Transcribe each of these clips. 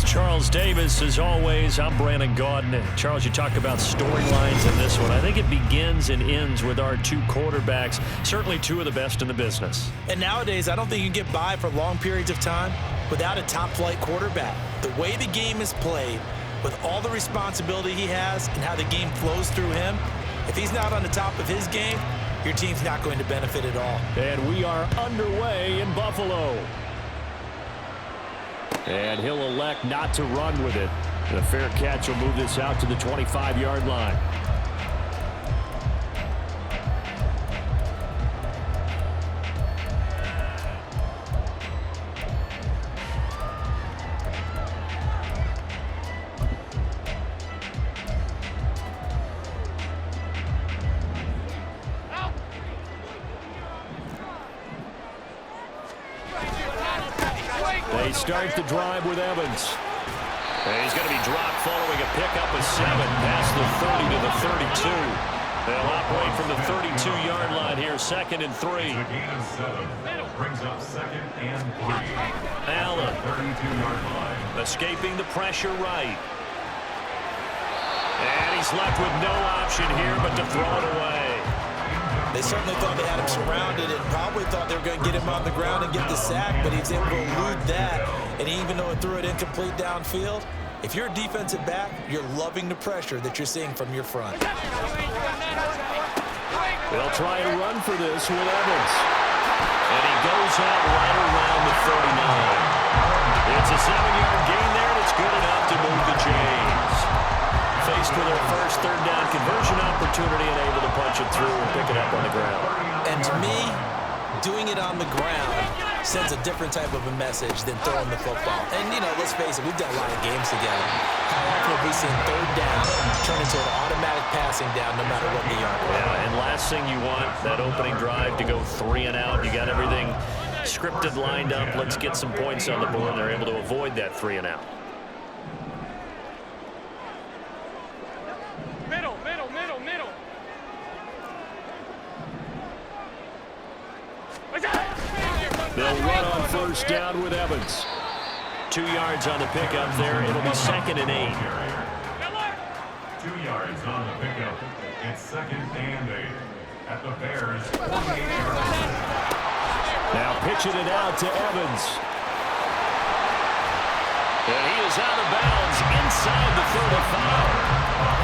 Charles Davis. As always, I'm Brandon Gaudin. Charles, you talk about storylines in this one. I think it begins and ends with our two quarterbacks, certainly two of the best in the business. And nowadays, I don't think you can get by for long periods of time without a top-flight quarterback. The way the game is played, with all the responsibility he has and how the game flows through him, if he's not on the top of his game, your team's not going to benefit at all. And we are underway in Buffalo. And he'll elect not to run with it. The fair catch will move this out to the 25-yard line. They start the drive with Evans. And he's going to be dropped following a pickup of 7 past the 30 to the 32. They'll operate from the 32-yard line here, 2nd and 3. Gain of 7. Brings up 2nd and 3. Allen. 32-yard line. Escaping the pressure right. And he's left with no option here but to throw it away. They certainly thought they had him surrounded and probably thought they were going to get him on the ground and get the sack, but he was able to elude that. And even though it threw it incomplete downfield, if you're a defensive back, you're loving the pressure that you're seeing from your front. They'll try to run for this with Evans. And he goes out right around the 39. It's a 7-yard gain there, and it's good enough to move the chains. Faced with their first third down conversion opportunity and able to punch it through and pick it up on the ground. And to me, doing it on the ground sends a different type of a message than throwing the football. And, you know, let's face it, we've done a lot of games together. How often have we seen third down turn into an automatic passing down no matter what the yard is? Yeah, and last thing you want, that opening drive to go 3 and out. You got everything scripted, lined up. Let's get some points on the board. They're able to avoid that 3 and out. They'll run on first down with Evans. 2 yards on the pickup there. It'll be 2nd and 8. 2 yards on the pickup. It's 2nd and 8. At the Bears' 48-yard line. Now pitching it out to Evans. And he is out of bounds inside the 35.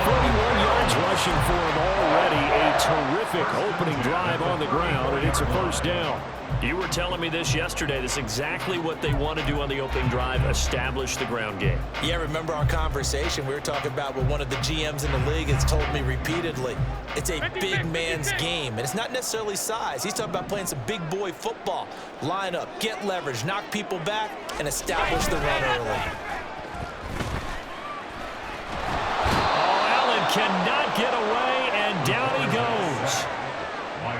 41 yards rushing for him already. A terrific opening drive on the ground, and it's a first down. You were telling me this yesterday. This is exactly what they want to do on the opening drive, establish the ground game. Yeah, remember our conversation? We were talking about what one of the GMs in the league has told me repeatedly. It's a big man's game, and it's not necessarily size. He's talking about playing some big boy football. Line up, get leverage, knock people back, and establish the run early. Cannot get away, and down he goes.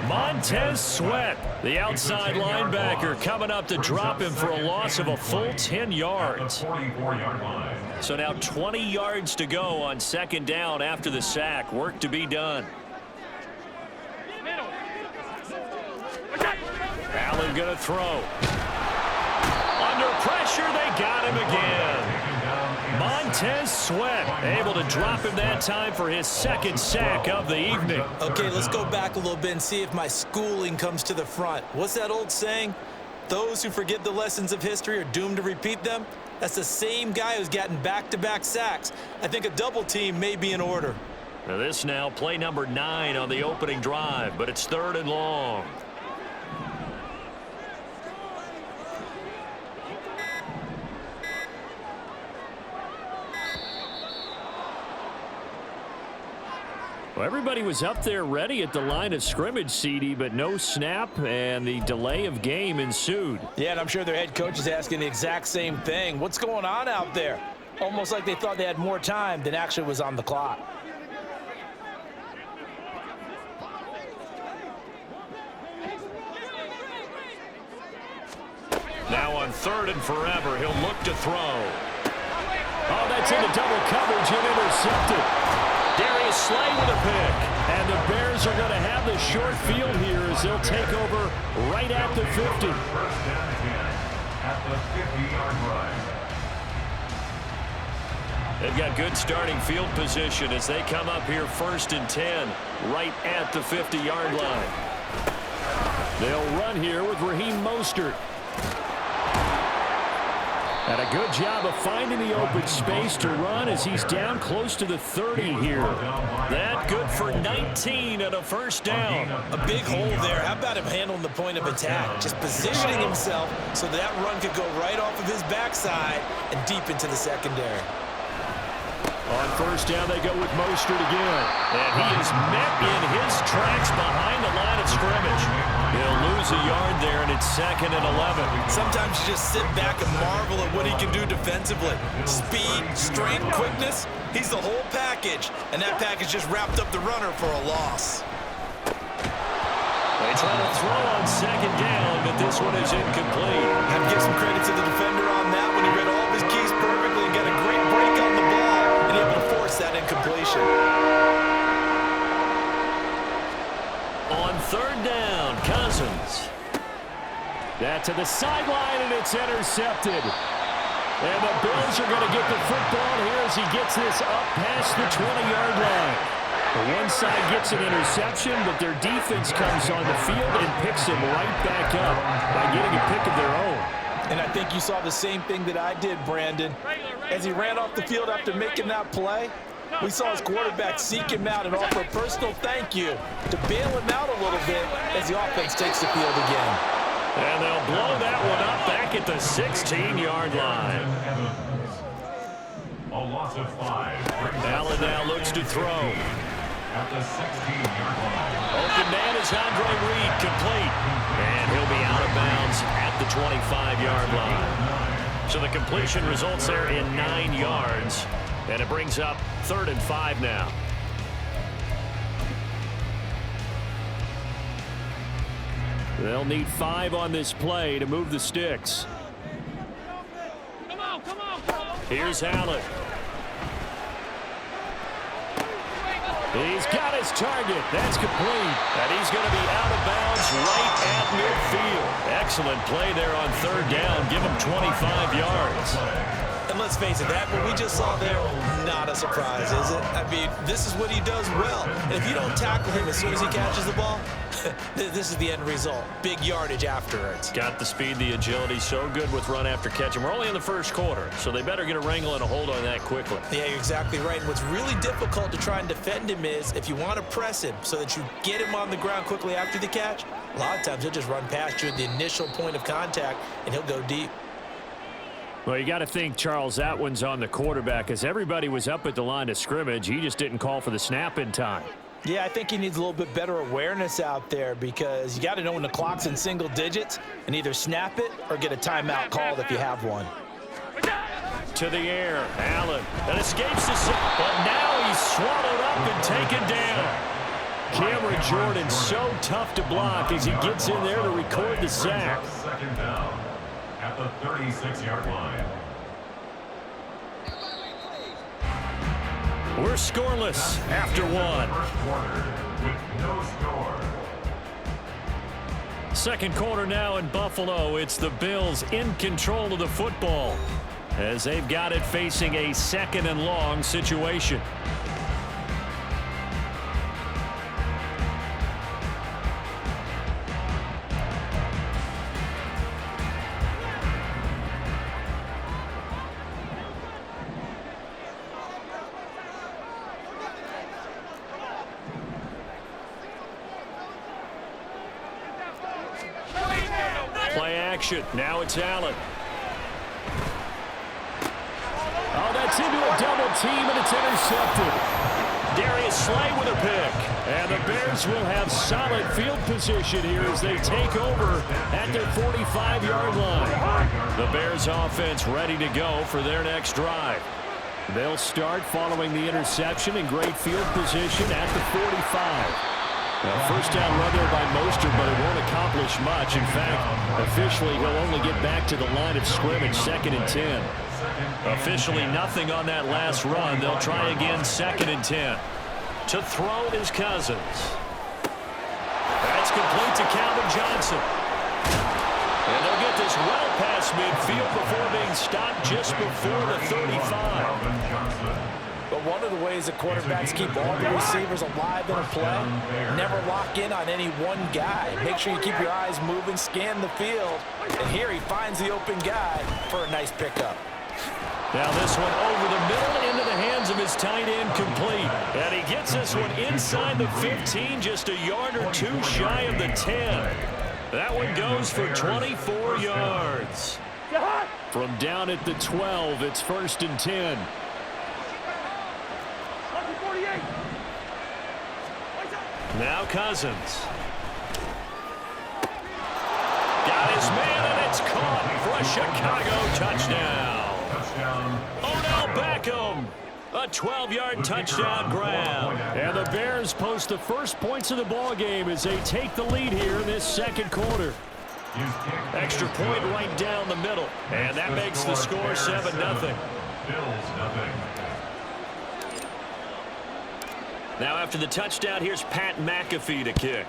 Montez Sweat, the outside linebacker, coming up to drop him for a loss of a full 10 yards. So now 20 yards to go on 2nd down after the sack. Work to be done. Allen going to throw. Under pressure, they got him again. Montez Sweat able to drop him that time for his 2nd sack of the evening. Okay, let's go back a little bit and see if my schooling comes to the front. What's that old saying? Those who forget the lessons of history are doomed to repeat them. That's the same guy who's gotten back-to-back sacks. I think a double team may be in order. Now this now play number 9 on the opening drive, but it's 3rd and long. Well, everybody was up there ready at the line of scrimmage, CD, but no snap, and the delay of game ensued. Yeah, and I'm sure their head coach is asking the exact same thing. What's going on out there? Almost like they thought they had more time than actually was on the clock. Now on 3rd and forever, he'll look to throw. Oh, that's into double coverage and intercepted. Darius Slay with a pick. And the Bears are going to have the short field here as they'll take over right at the 50. First down again at the 50-yard line. They've got good starting field position as they come up here 1st and 10, right at the 50-yard line. They'll run here with Raheem Mostert. And a good job of finding the open space to run as he's down close to the 30 here. That good for 19 and a first down. A big hole there. How about him handling the point of attack? Just positioning himself so that run could go right off of his backside and deep into the secondary. On first down, they go with Mostert again. And he is met in his tracks behind the line of scrimmage. He'll lose a yard there, and it's 2nd and 11. Sometimes you just sit back and marvel at what he can do defensively. Speed, strength, quickness. He's the whole package. And that package just wrapped up the runner for a loss. They try to throw on 2nd down, but this one is incomplete. I have to give some credit to the defender on that when he read all of his keys perfectly and got a great break on the ball and able to force that incompletion. On 3rd down, Cousins. That to the sideline, and it's intercepted. And the Bills are going to get the football here as he gets this up past the 20-yard line. The one side gets an interception, but their defense comes on the field and picks him right back up by getting a pick of their own. And I think you saw the same thing that I did, Brandon. As he ran off the field after making that play, we saw his quarterback seek him out and offer a personal thank you to bail him out a little bit as the offense takes the field again. And they'll blow that one up back at the 16-yard line. A loss of 5. Allen now looks to throw. At the 16-yard line. Open man is Andre Reed, complete. And he'll be out of bounds at the 25-yard line. So the completion results there in 9 yards. And it brings up 3rd and 5 now. They'll need 5 on this play to move the sticks. Come on. Here's Allen. He's got his target. That's complete. And he's going to be out of bounds right at midfield. Excellent play there on 3rd down. Give him 25 yards. And let's face it, that what we just saw there, not a surprise, is it? I mean, this is what he does well. And if you don't tackle him as soon as he catches the ball, this is the end result. Big yardage afterwards. Got the speed, the agility, so good with run after catch. And we're only in the 1st quarter, so they better get a wrangle and a hold on that quickly. Yeah, you're exactly right. And what's really difficult to try and defend him is if you want to press him so that you get him on the ground quickly after the catch, a lot of times he'll just run past you at the initial point of contact, and he'll go deep. Well, you got to think, Charles, that one's on the quarterback. As everybody was up at the line of scrimmage, he just didn't call for the snap in time. Yeah, I think he needs a little bit better awareness out there because you got to know when the clock's in single digits and either snap it or get a timeout called if you have one. To the air, Allen. That escapes the sack, but now he's swallowed up and taken down. Cameron Jordan so tough to block as he gets in there to record the sack. 2nd down at the 36-yard line. We're scoreless after 1. First quarter with no score. 2nd quarter now in Buffalo. It's the Bills in control of the football as they've got it facing a 2nd and long situation. Play action. Now it's Allen. Oh, that's into a double team, and it's intercepted. Darius Slay with a pick. And the Bears will have solid field position here as they take over at their 45-yard line. The Bears offense ready to go for their next drive. They'll start following the interception in great field position at the 45. First down run there by Mostert, but it won't accomplish much. In fact, officially, he'll only get back to the line of scrimmage, 2nd and 10. Officially, nothing on that last run. They'll try again, 2nd and 10. To throw is Cousins. That's complete to Calvin Johnson. And they'll get this well past midfield before being stopped just before the 35. But one of the ways that quarterbacks keep all the receivers alive in a play, never lock in on any one guy. Make sure you keep your eyes moving, scan the field. And here he finds the open guy for a nice pickup. Now this one over the middle and into the hands of his tight end, complete. And he gets this one inside the 15, just a yard or two shy of the 10. That one goes for 24 yards. From down at the 12, it's 1st and 10. Now Cousins. Got his man, and it's caught for a Chicago touchdown. Odell Beckham. A 12-yard touchdown grab. And the Bears post the first points of the ball game as they take the lead here in this second quarter. Extra point right down the middle. And that makes the score 7-0. Now after the touchdown, here's Pat McAfee to kick.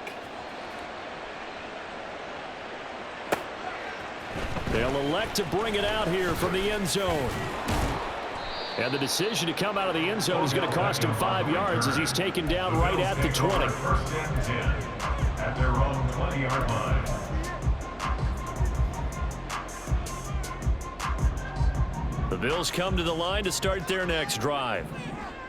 They'll elect to bring it out here from the end zone. And the decision to come out of the end zone is going to cost him 5 yards as he's taken down right at the 20. First and 10 at their own 20-yard line. The Bills come to the line to start their next drive.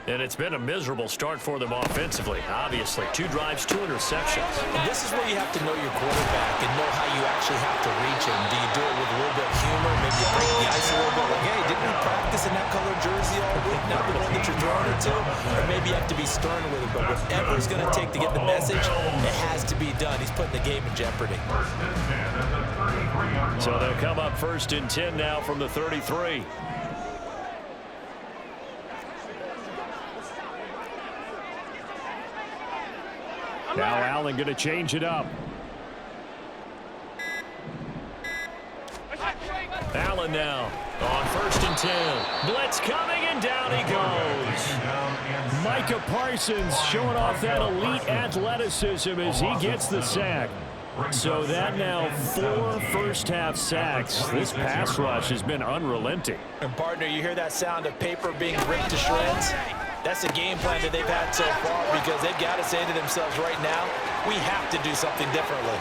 And it's been a miserable start for them offensively. Obviously, 2 drives, 2 interceptions. And this is where you have to know your quarterback and know how you actually have to reach him. Do you do it with a little bit of humor? Maybe you break the ice a little bit. Like, hey, didn't we practice in that color jersey all week? Not the one that you're throwing it to? Or maybe you have to be stern with it. But whatever it's going to take to get the message, it has to be done. He's putting the game in jeopardy. So they'll come up 1st and 10 now from the 33. Now Allen going to change it up. Allen now on 1st and 10. Blitz coming, and down he goes. Micah Parsons showing off that elite athleticism as he gets the sack. So that now 4 first-half sacks. This pass rush has been unrelenting. And partner, you hear that sound of paper being ripped to shreds? That's a game plan that they've had so far because they've got to say to themselves right now, we have to do something differently.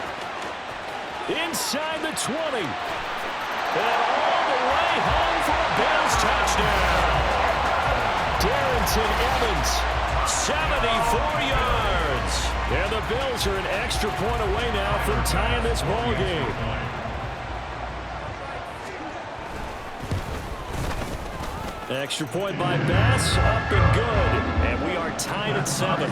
Inside the 20. And all the way home for a Bills touchdown. Darrington Evans, 74 yards. And the Bills are an extra point away now from tying this ball game. Extra point by Bass, up and good. And we are tied at 7.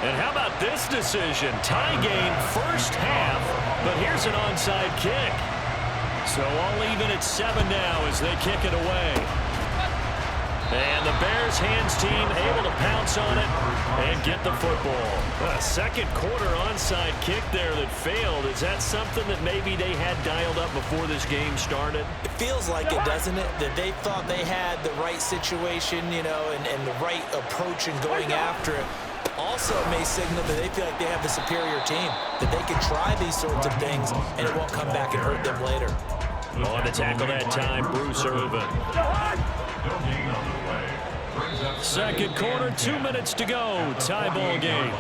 And how about this decision? Tie game first half, but here's an onside kick. So all even at 7 now as they kick it away. And the Bears hands team able to pounce on it and get the football. A second quarter onside kick there that failed. Is that something that maybe they had dialed up before this game started? It feels like it, doesn't it? That they thought they had the right situation, you know, and the right approach in going after it. Also may signal that they feel like they have the superior team, that they can try these sorts of things and it won't come back and hurt them later. On the tackle that time, Bruce Irvin. Second quarter, 2 minutes to go. Tie ball game.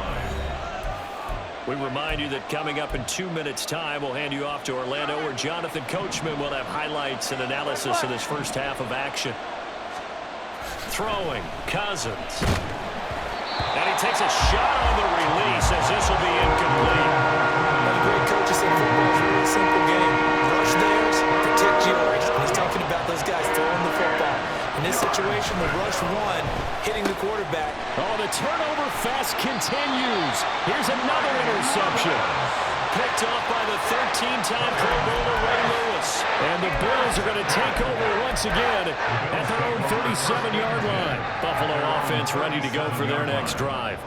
We remind you that coming up in 2 minutes' time, we'll hand you off to Orlando, where Jonathan Coachman will have highlights and analysis of this first half of action. Throwing, Cousins. And he takes a shot on the release as this will be incomplete. One of the great coaches in football is a really simple game. Rush theirs, protect yours. And he's talking about those guys throwing the football. In this situation, the rush one, hitting the quarterback. Oh, the turnover fest continues. Here's another interception. Picked off by the 13-time Pro Bowler Ray Lewis. And the Bills are going to take over once again at their own 37-yard line. Buffalo offense ready to go for their next drive.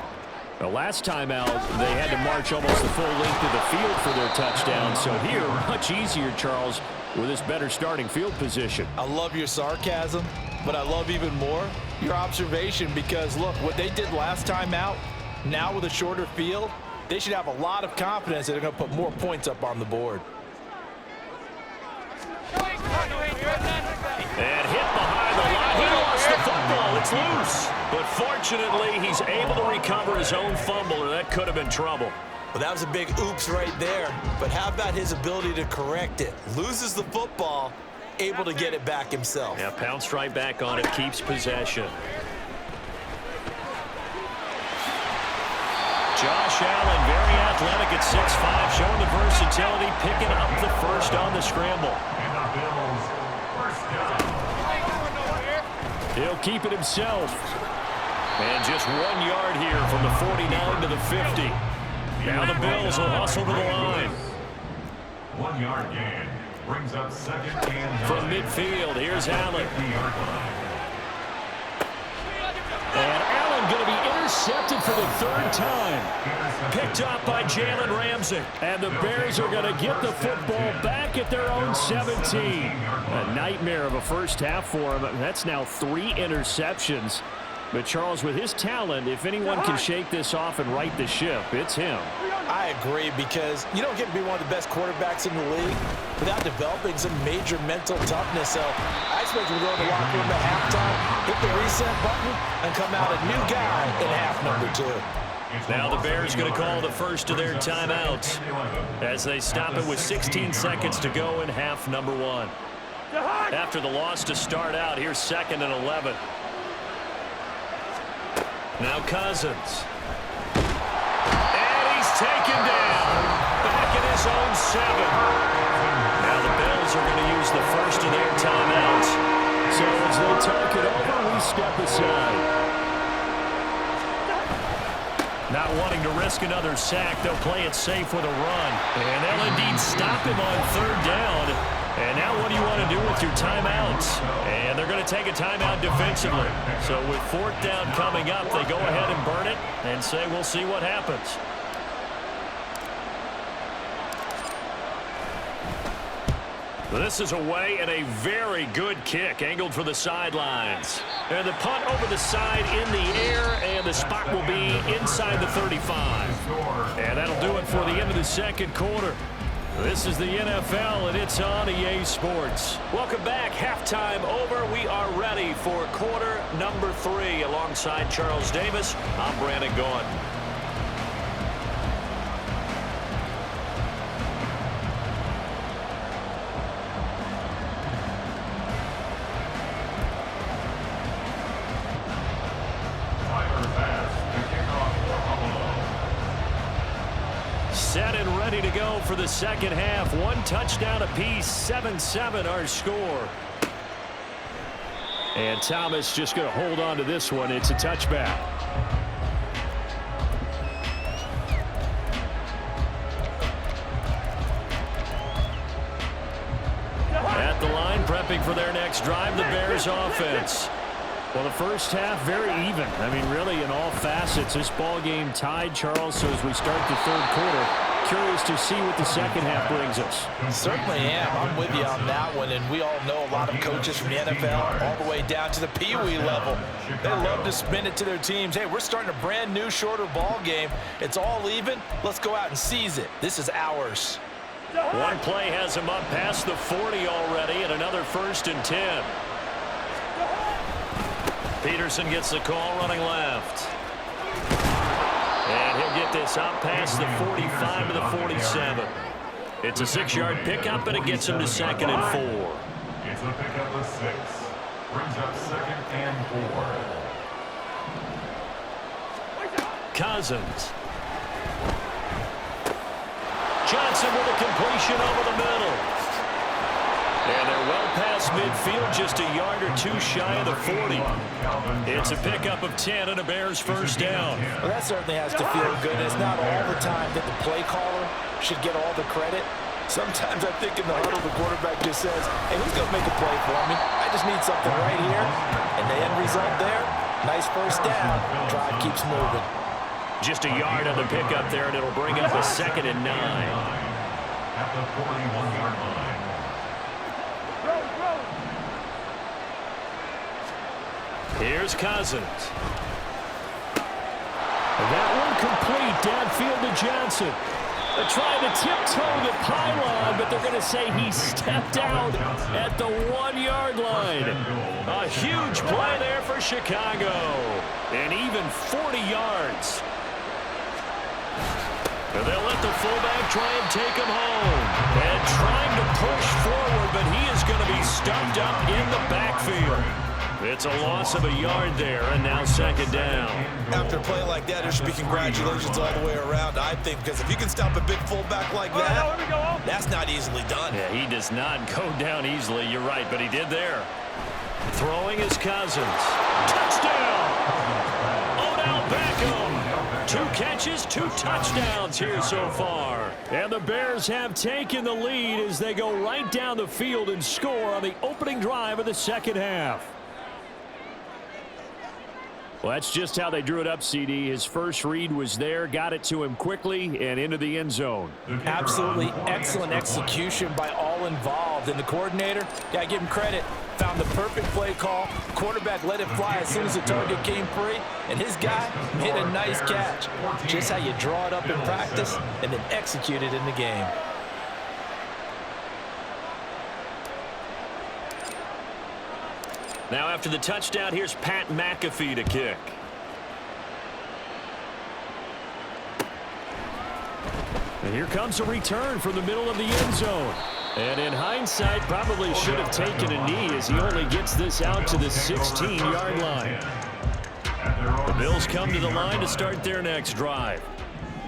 The last time out, they had to march almost the full length of the field for their touchdown. So here, much easier, Charles, with this better starting field position. I love your sarcasm, but I love even more your observation because, look, what they did last time out, now with a shorter field, they should have a lot of confidence that they're going to put more points up on the board. And hit behind the line. He lost the football. It's loose. But fortunately, he's able to recover his own fumble, or that could have been trouble. Well, that was a big oops right there. But how about his ability to correct it? Loses the football, able to get it back himself. Yeah, pounced right back on it, keeps possession. Josh Allen, very athletic at 6'5", showing the versatility, picking up the first on the scramble. And the Bills, first down. He'll keep it himself. And just 1 yard here from the 49 to the 50. Now the Bills will hustle to the line. 1 yard gain brings up second and From 9. midfield, here's Allen. 50-yard line. And Allen going to be intercepted for the third time. Picked up by Jalen Ramsey. And the Bears are going to get the football back at their own 17. A nightmare of a first half for him. That's now 3 interceptions. But Charles, with his talent, if anyone can shake this off and right the ship, it's him. I agree, because you don't get to be one of the best quarterbacks in the league without developing some major mental toughness. So I expect him to go in the locker room at halftime, hit the reset button, and come out a new guy in half number 2. Now the Bears going to call the first of their timeouts as they stop it with 16 seconds to go in half number 1. After the loss to start out, here's 2nd and 11. Now Cousins. And he's taken down. Back at his own 7. Now the Bills are going to use the first of their timeouts. So as they talk it over, we step aside. Not wanting to risk another sack, they'll play it safe with a run. And they'll indeed stop him on 3rd down. And now what do you want to do with your timeouts? And they're going to take a timeout defensively. So with 4th down coming up, they go ahead and burn it and say we'll see what happens. This is away and a very good kick angled for the sidelines. And the punt over the side in the air, and the spot will be inside the 35. And that'll do it for the end of the 2nd quarter. This is the NFL, and it's on EA Sports. Welcome back. Halftime over. We are ready for quarter number 3. Alongside Charles Davis, I'm Brandon Gaughan. Set and ready to go for the 2nd half. 1 touchdown apiece, 7-7 our score. And Thomas just going to hold on to this one. It's a touchback. At the line, prepping for their next drive, the Bears offense. Well, the first half, very even. I mean, really, in all facets, this ball game tied, Charles. So as we start the 3rd quarter, curious to see what the 2nd half brings us. Certainly am. I'm with you on that one. And we all know a lot of coaches from the NFL all the way down to the Pee-wee level. They love to spin it to their teams. Hey, we're starting a brand new, shorter ball game. It's all even. Let's go out and seize it. This is ours. One play has him up past the 40 already, and another 1st and 10. Peterson gets the call running left. And he'll get this up past the 45 to the 47. It's a 6-yard pickup, and it gets him to 2nd and 4. It's a pickup of 6. Brings up 2nd and 4. Cousins. Johnson with a completion over the middle. And they're well past midfield, just a yard or 2 shy of the 40. It's a pickup of 10 and a Bears 1st down. Well, that certainly has to feel good. It's not all the time that the play caller should get all the credit. Sometimes I think in the huddle, the quarterback just says, hey, who's going to make a play for me? I just need something right here. And the end result there, nice 1st down. Drive keeps moving. Just a yard on the pickup there, and it'll bring up a 2nd and 9. At the 41-yard line. Here's Cousins. And that one complete downfield to Johnson. They're trying to tiptoe the pylon, but they're going to say he stepped out at the 1-yard line. A huge play there for Chicago. And even 40 yards. And they'll let the fullback try and take him home. And trying to push forward, but he is going to be stuffed up in the backfield. It's a loss of a yard there, and now 2nd down. After a play like that, there should be congratulations all the way around, I think, because if you can stop a big fullback like that, that's not easily done. Yeah, he does not go down easily. You're right, but he did there. Throwing his Cousins. Touchdown! Odell Beckham. 2 catches, 2 touchdowns here so far. And the Bears have taken the lead as they go right down the field and score on the opening drive of the 2nd half. Well, that's just how they drew it up, CD. His first read was there, got it to him quickly, and into the end zone. Absolutely excellent execution by all involved. And the coordinator, got to give him credit, found the perfect play call. Quarterback let it fly as soon as the target came free, and his guy hit a nice catch. Just how you draw it up in practice and then execute it in the game. Now after the touchdown, here's Pat McAfee to kick. And here comes a return from the middle of the end zone. And in hindsight, probably should have taken a knee as he only gets this out to the 16-yard line. The Bills come to the line to start their next drive.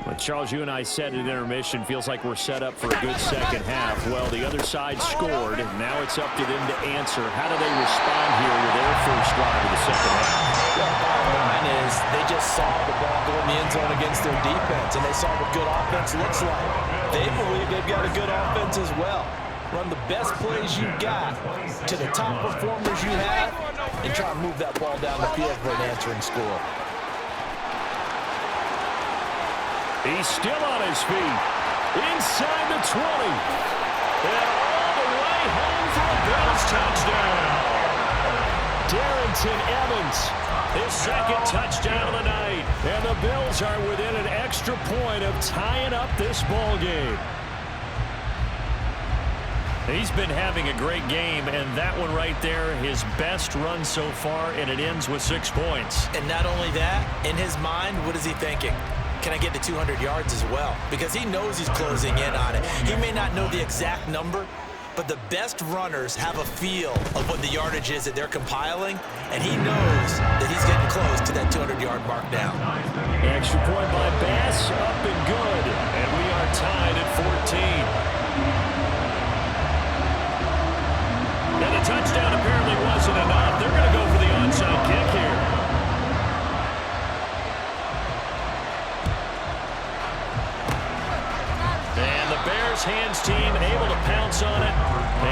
But Charles, you and I said at intermission, feels like we're set up for a good second half. Well, the other side scored, and now it's up to them to answer. How do they respond here with their first drive of the second half? Well, bottom line is they just saw the ball go in the end zone against their defense, and they saw what good offense looks like. They believe they've got a good offense as well. Run the best plays you got to the top performers you have, and try to move that ball down the field for an answering score. He's still on his feet. Inside the 20. And all the way home for a Bills touchdown. Darrington Evans, his 2nd touchdown of the night. And the Bills are within an extra point of tying up this ball game. He's been having a great game, and that one right there, his best run so far, and it ends with 6 points. And not only that, in his mind, what is he thinking? Can I get to 200 yards as well? Because he knows he's closing in on it. He may not know the exact number, but the best runners have a feel of what the yardage is that they're compiling, and he knows that he's getting close to that 200-yard mark now. Extra point by Bass, up and good. And we are tied at 14. And the touchdown apparently wasn't enough. They're going to go for the onside kick here. And the Bears hands team able to pounce on it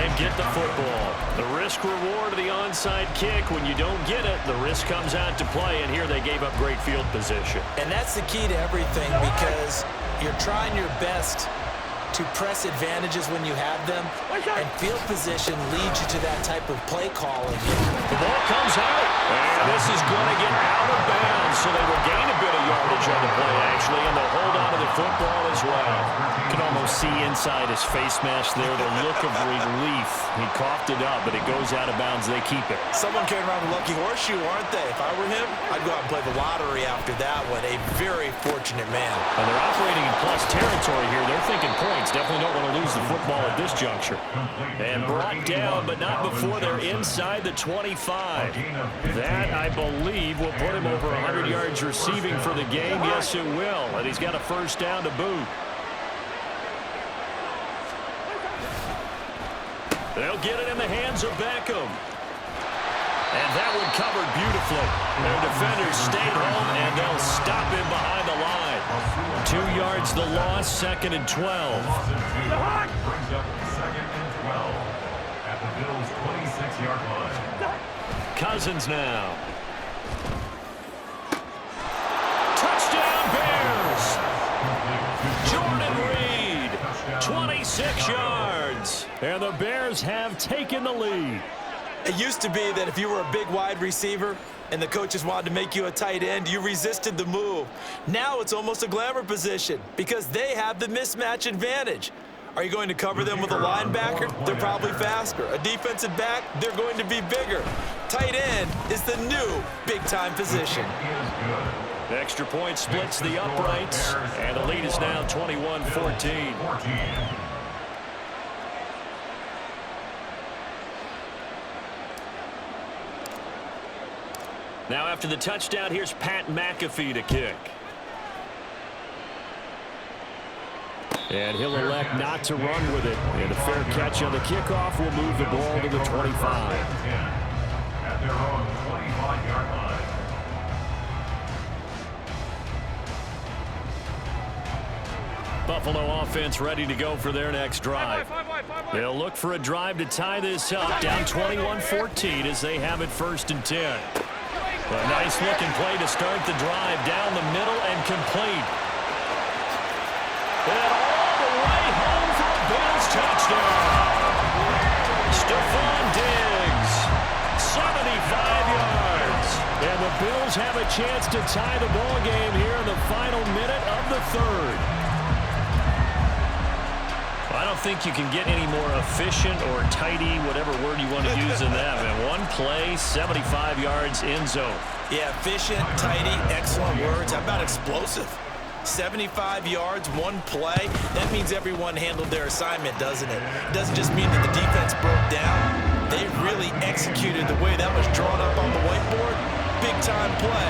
and get the football. The risk reward of the onside kick. When you don't get it, the risk comes out to play, and here they gave up great field position. And that's the key to everything, because you're trying your best to press advantages when you have them, and field position leads you to that type of play calling. The ball comes out, and this is going to get out of bounds, so they will gain a bit of yardage on the play, actually, and they'll hold on to the football as well. You can almost see inside his face mask there the look of relief. He coughed it up, but it goes out of bounds. They keep it. Someone carrying around a lucky horseshoe, aren't they? If I were him, I'd go out and play the lottery after that one. A very fortunate man. And they're operating in plus territory here. They're thinking points. Definitely don't want to lose the football at this juncture. And brought down, but not before they're inside the 25. That, I believe, will put him over 100 yards receiving for the game. Yes, it will. And he's got a first down to boot. They'll get it in the hands of Beckham. And that one covered beautifully. Their defenders stayed home, and they'll stop him behind the line. 2 yards the loss, 2nd and 12. Brings up 2nd and 12 at the Bills' 26-yard line. Cousins now. Touchdown, Bears! 6 yards. And the Bears have taken the lead. It used to be that if you were a big wide receiver and the coaches wanted to make you a tight end, you resisted the move. Now it's almost a glamour position because they have the mismatch advantage. Are you going to cover them with a linebacker? They're probably faster. A defensive back? They're going to be bigger. Tight end is the new big-time position. Extra point splits the uprights, and the lead is now 21-14. Now after the touchdown, here's Pat McAfee to kick. And he'll elect not to run with it. And a fair catch on the kickoff will move the ball to the 25. At their own 25-yard line. Buffalo offense ready to go for their next drive. They'll look for a drive to tie this up, down 21-14 as they have it 1st and 10. A nice-looking play to start the drive down the middle and complete. And all the way home for a Bills touchdown. Stephon Diggs, 75 yards. And the Bills have a chance to tie the ball game here in the final minute of the 3rd. I don't think you can get any more efficient or tidy, whatever word you want to use in that. Man, one play, 75 yards, end zone. Yeah, efficient, tidy, excellent words. How about explosive? 75 yards, one play. That means everyone handled their assignment, doesn't it? It doesn't just mean that the defense broke down. They really executed the way that was drawn up on the whiteboard. Big-time play,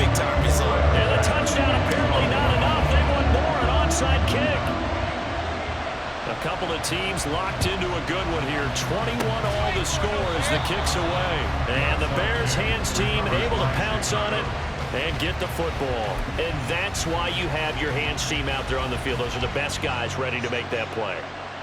big-time result. And the touchdown apparently not enough. They want more, an onside kick. A couple of teams locked into a good one here. 21 all the score as the kick's away. And the Bears hands team able to pounce on it and get the football. And that's why you have your hands team out there on the field. Those are the best guys ready to make that play.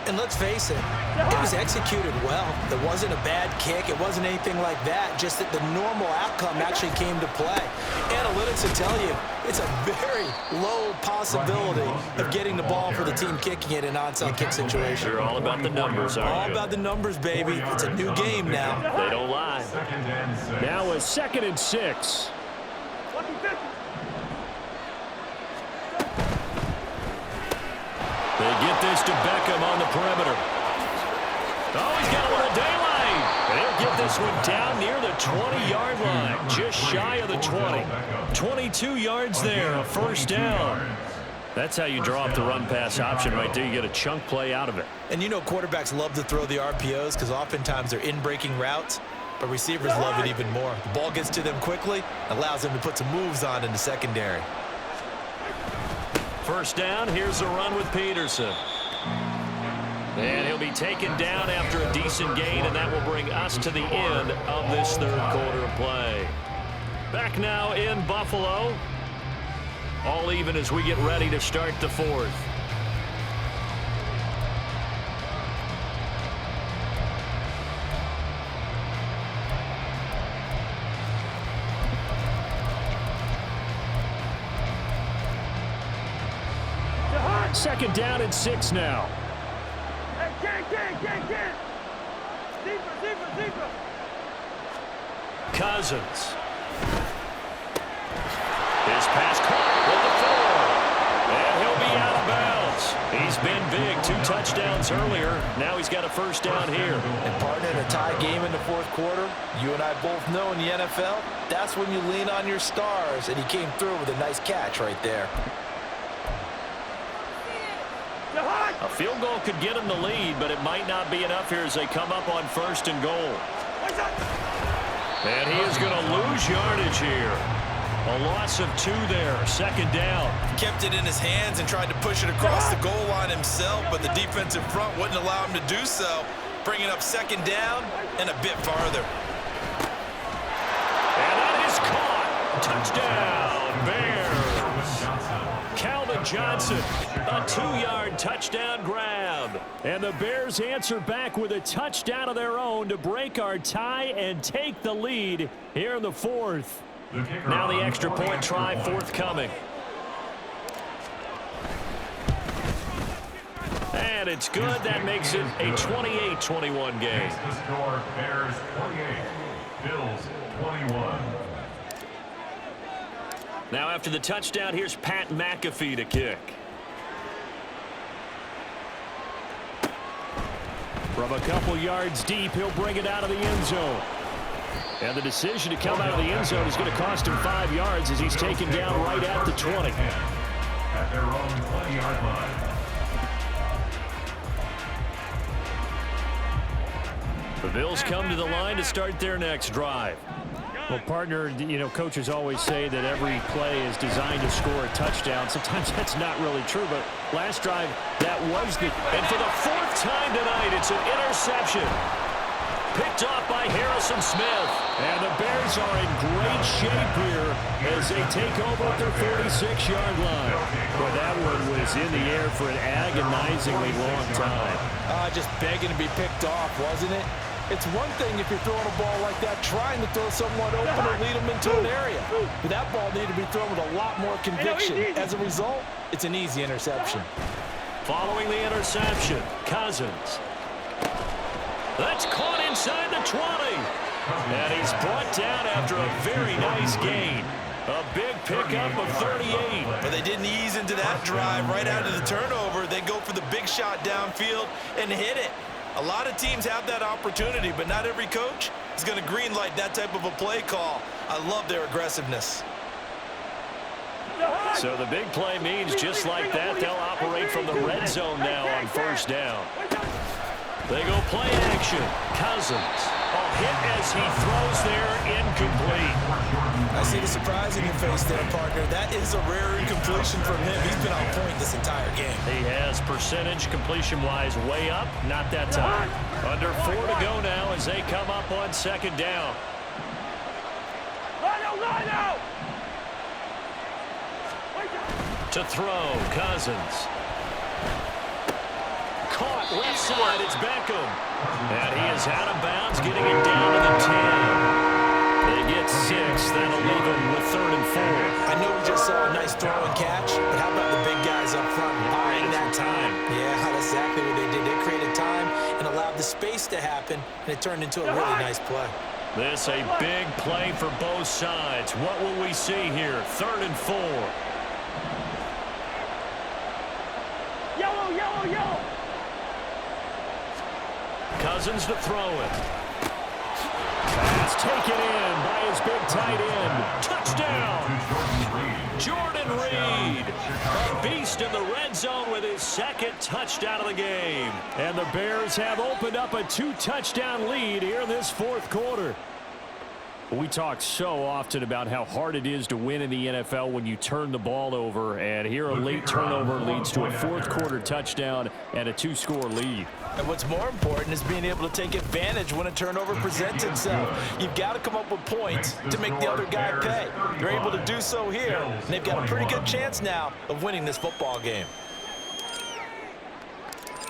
And let's face it, it was executed well. It wasn't a bad kick. It wasn't anything like that. Just that the normal outcome actually came to play. Analytics will tell you it's a very low possibility of getting the ball for the team kicking it in an onside kick situation. They're all about the numbers, aren't you? All about the numbers, baby. It's a new game now. They don't lie. Now a 2nd and 6. They get this to Beckham on the perimeter. Oh, he's got a little daylight. And he'll get this one down near the 20-yard line, just shy of the 20. 22 yards there, a 1st down. That's how you draw up the run-pass option right there. You get a chunk play out of it. And you know quarterbacks love to throw the RPOs because oftentimes they're in-breaking routes, but receivers love it even more. The ball gets to them quickly, allows them to put some moves on in the secondary. 1st down, here's a run with Peterson. And he'll be taken down after a decent gain, and that will bring us to the end of this 3rd quarter of play. Back now in Buffalo. All even as we get ready to start the 4th. Second down and 6 now. Cousins. His pass caught with the 4. And he'll be out of bounds. He's been big. 2 touchdowns earlier. Now he's got a 1st down here. And partner, in a tie game in the 4th quarter, you and I both know in the NFL, that's when you lean on your stars. And he came through with a nice catch right there. A field goal could get him the lead, but it might not be enough here as they come up on 1st and goal. And he is going to lose yardage here. A loss of 2 there, 2nd down. Kept it in his hands and tried to push it across the goal line himself, but the defensive front wouldn't allow him to do so. Bringing up 2nd down and a bit farther. And that is caught. Touchdown, Bears. Calvin Johnson, a 2-yard touchdown grab. And the Bears answer back with a touchdown of their own to break our tie and take the lead here in the 4th. Now the extra point try forthcoming. And And it's good. That makes it a 28-21 game. Makes the score Bears 28, Bills 21. Now after the touchdown, here's Pat McAfee to kick. From a couple yards deep, he'll bring it out of the end zone. And the decision to come out of the end zone is going to cost him 5 yards as he's taken down right at the 20. At their own 20-yard line. The Bills come to the line to start their next drive. Well, partner, coaches always say that every play is designed to score a touchdown. Sometimes that's not really true, but last drive, that was the... And for the 4th time tonight, it's an interception. Picked off by Harrison Smith. And the Bears are in great shape here as they take over at their 46-yard line. Well, that one was in the air for an agonizingly long time. Just begging to be picked off, wasn't it? It's one thing if you're throwing a ball like that, trying to throw someone open or lead them into an area. But that ball needed to be thrown with a lot more conviction. As a result, it's an easy interception. Following the interception, Cousins. That's caught inside the 20. And he's brought down after a very nice gain. A big pickup of 38. But they didn't ease into that drive right out of the turnover. They go for the big shot downfield and hit it. A lot of teams have that opportunity, but not every coach is going to greenlight that type of a play call. I love their aggressiveness. So the big play means just like that, they'll operate from the red zone now on 1st down. They go play action. Cousins. A hit as he throws there, incomplete. I see the surprise in your face there, partner. That is a rare incompletion from him. He's been on point this entire game. He has percentage completion-wise way up. Not that time. Under 4 to go now as they come up on 2nd down. To throw, Cousins. Caught left side, it's Beckham. And he is out of bounds, getting it down to the 10. They get 6, that'll leave him with 3rd and 4. I know we just saw a nice throw and catch, but how about the big guys up front buying that time? Yeah, that's exactly what they did. They created time and allowed the space to happen, and it turned into a really nice play. This a big play for both sides. What will we see here? 3rd and 4. Yellow. Cousins to throw it. Pass taken in by his big tight end. Touchdown! Jordan Reed, a beast in the red zone with his 2nd touchdown of the game. And the Bears have opened up a 2-touchdown lead here in this 4th quarter. We talk so often about how hard it is to win in the NFL when you turn the ball over, and here a late turnover leads to a 4th quarter touchdown and a 2-score lead. And what's more important is being able to take advantage when a turnover presents itself. You've got to come up with points to make the other guy pay. They're able to do so here, and they've got a pretty good chance now of winning this football game.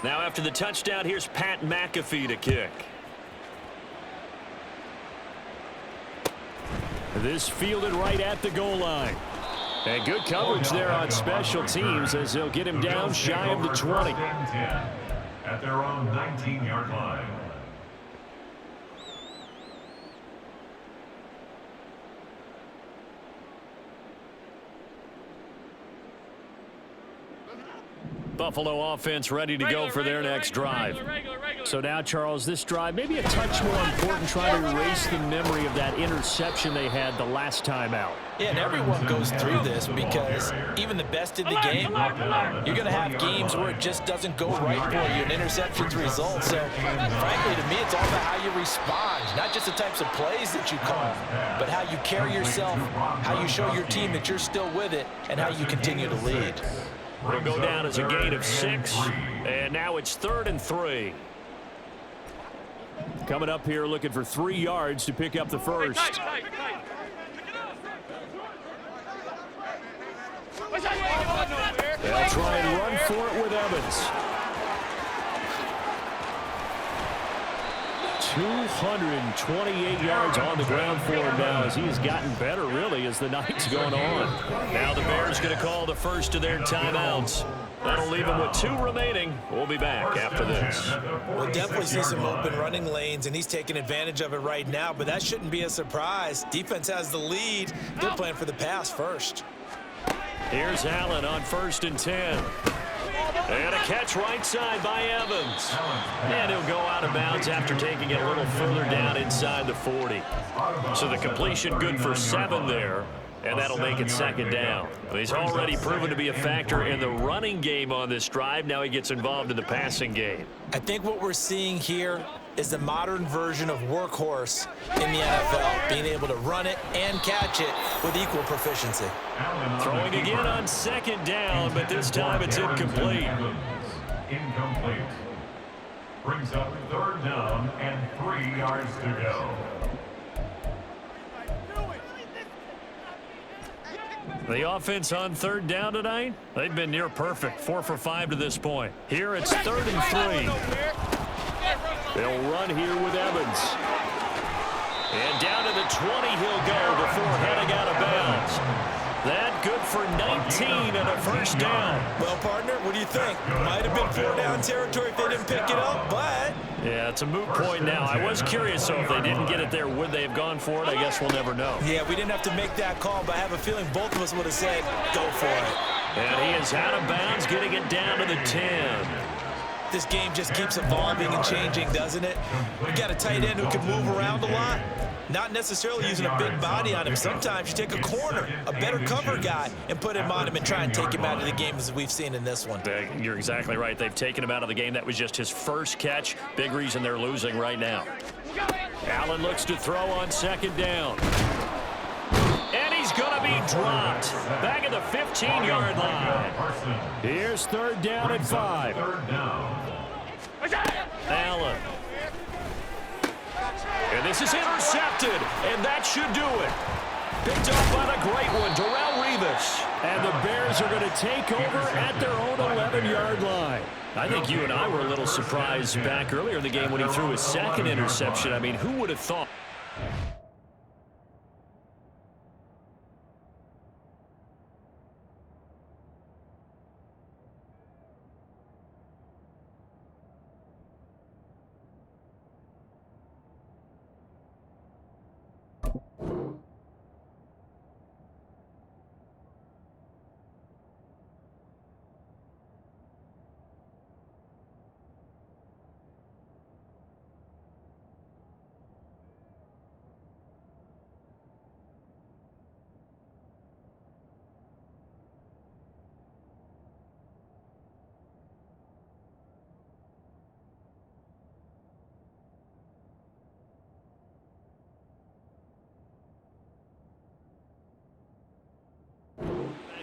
Now after the touchdown, here's Pat McAfee to kick. This fielded right at the goal line. And good coverage there on special teams as they'll get him down shy of the 20. At their own 19-yard line. Buffalo offense ready to go for their next drive. So now, Charles, this drive maybe a touch more important, trying to erase the memory of that interception they had the last time out. Yeah, and everyone goes through this because even the best in the game, you're going to have games where it just doesn't go right for you, and interceptions result. So, frankly, to me, it's all about how you respond, not just the types of plays that you call, but how you carry yourself, how you show your team that you're still with it, and how you continue to lead. It'll go down as a gain of 6, and now it's 3rd and 3. Coming up here looking for 3 yards to pick up the first. They'll try and run for it with Evans. 228 yards on the ground for him now as he has gotten better, really, as the night's going on. Now the Bears going to call the first of their timeouts. That'll leave him with 2 remaining. We'll be back after this. We'll definitely see some open running lanes, and he's taking advantage of it right now, but that shouldn't be a surprise. Defense has the lead. They're playing for the pass first. Here's Allen on 1st and 10. And a catch right side by Evans. And he'll go out of bounds after taking it a little further down inside the 40. So the completion good for 7 there. And that'll make it 2nd down. He's already proven to be a factor in the running game on this drive. Now he gets involved in the passing game. I think what we're seeing here is the modern version of workhorse in the NFL, being able to run it and catch it with equal proficiency. Throwing again on 2nd down, but this time it's incomplete. Incomplete. Brings up 3rd down and 3 yards to go. The offense on 3rd down tonight, they've been near perfect, 4 for 5 to this point. Here it's 3rd and 3. They'll run here with Evans. And down to the 20 he'll go before heading out of bounds. That good for 19 and a 1st down. Well, partner, what do you think? Might have been 4-down territory if they didn't pick it up, but... Yeah, it's a moot point now. I was curious, so if they didn't get it there, would they have gone for it? I guess we'll never know. Yeah, we didn't have to make that call, but I have a feeling both of us would have said, go for it. And he is out of bounds, getting it down to the 10. This game just keeps evolving and changing, doesn't it? We got a tight end who can move around a lot. Not necessarily using a big body on him. Sometimes you take a corner, a better cover guy, and put him on him and try and take him out of the game as we've seen in this one. You're exactly right. They've taken him out of the game. That was just his first catch. Big reason they're losing right now. Allen looks to throw on 2nd down. And he's going to be dropped. Back at the 15-yard line. Here's 3rd down and 5. Allen. And this is intercepted, and that should do it. Picked up by the great one, Darrelle Revis. And the Bears are going to take over at their own 11-yard line. I think you and I were a little surprised back earlier in the game when he threw his 2nd interception. I mean, who would have thought?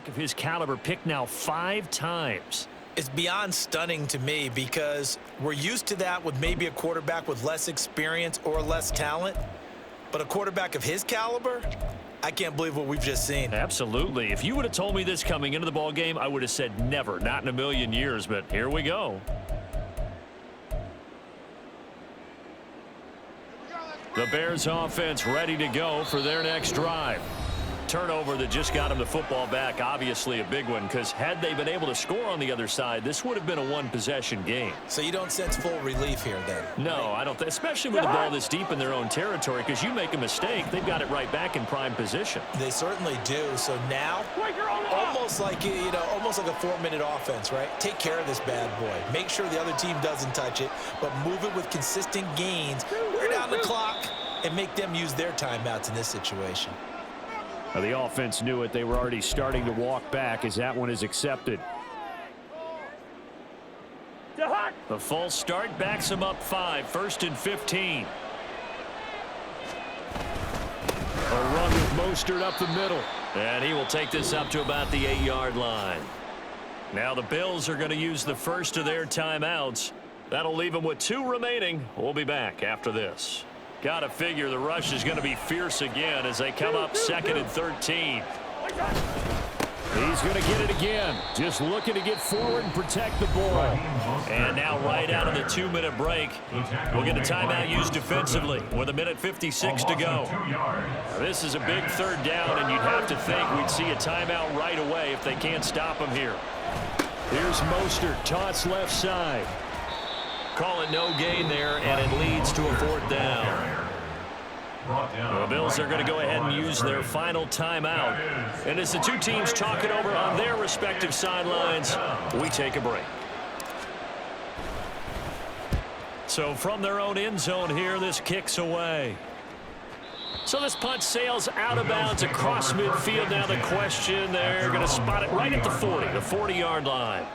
Of his caliber picked now 5 times. It's beyond stunning to me because we're used to that with maybe a quarterback with less experience or less talent. But a quarterback of his caliber, I can't believe what we've just seen. Absolutely. If you would have told me this coming into the ball game, I would have said never, not in a million years. But here we go. The Bears offense ready to go for their next drive. Turnover that just got him the football back, obviously a big one, because had they been able to score on the other side, this would have been a 1-possession game. So you don't sense full relief here then? No, I don't, especially with the ball this deep in their own territory, because you make a mistake, they've got it right back in prime position. They certainly do. So now, almost like almost like a 4-minute offense, right? Take care of this bad boy. Make sure the other team doesn't touch it, but move it with consistent gains. Wear down the clock and make them use their timeouts in this situation. Now the offense knew it. They were already starting to walk back as that one is accepted. The false start backs him up 5, 1st and 15. A run with Mostert up the middle. And he will take this up to about the 8-yard line. Now the Bills are going to use the first of their timeouts. That'll leave them with 2 remaining. We'll be back after this. Got to figure the rush is going to be fierce again as they come up 2nd and 13. He's going to get it again. Just looking to get forward and protect the ball. And now right out of the 2-minute break, we'll get a timeout used defensively with 1:56 to go. Now, this is a big 3rd down, and you'd have to think we'd see a timeout right away if they can't stop him here. Here's Mostert, toss left side. Calling no gain there, and it leads to a 4th down. The Bills are going to go ahead and use their final timeout. And as the two teams talk it over on their respective sidelines, we take a break. So from their own end zone here, this kicks away. So this punt sails out of bounds across midfield. Now the question, they're going to spot it right at the 40-yard line.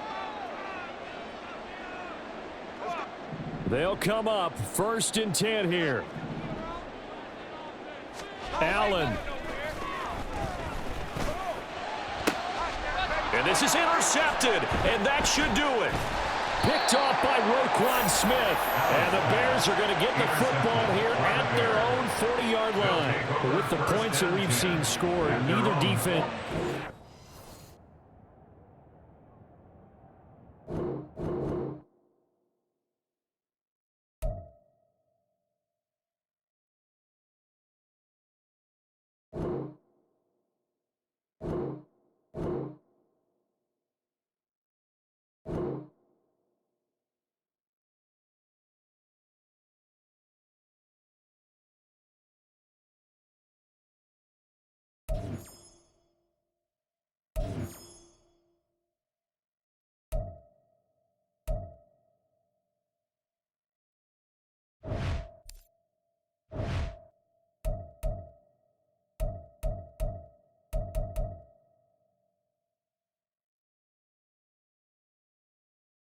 They'll come up 1st and 10 here. Allen. And this is intercepted, and that should do it. Picked off by Roquan Smith. And the Bears are going to get the football here at their own 40-yard line. But with the points that we've seen scored, neither defense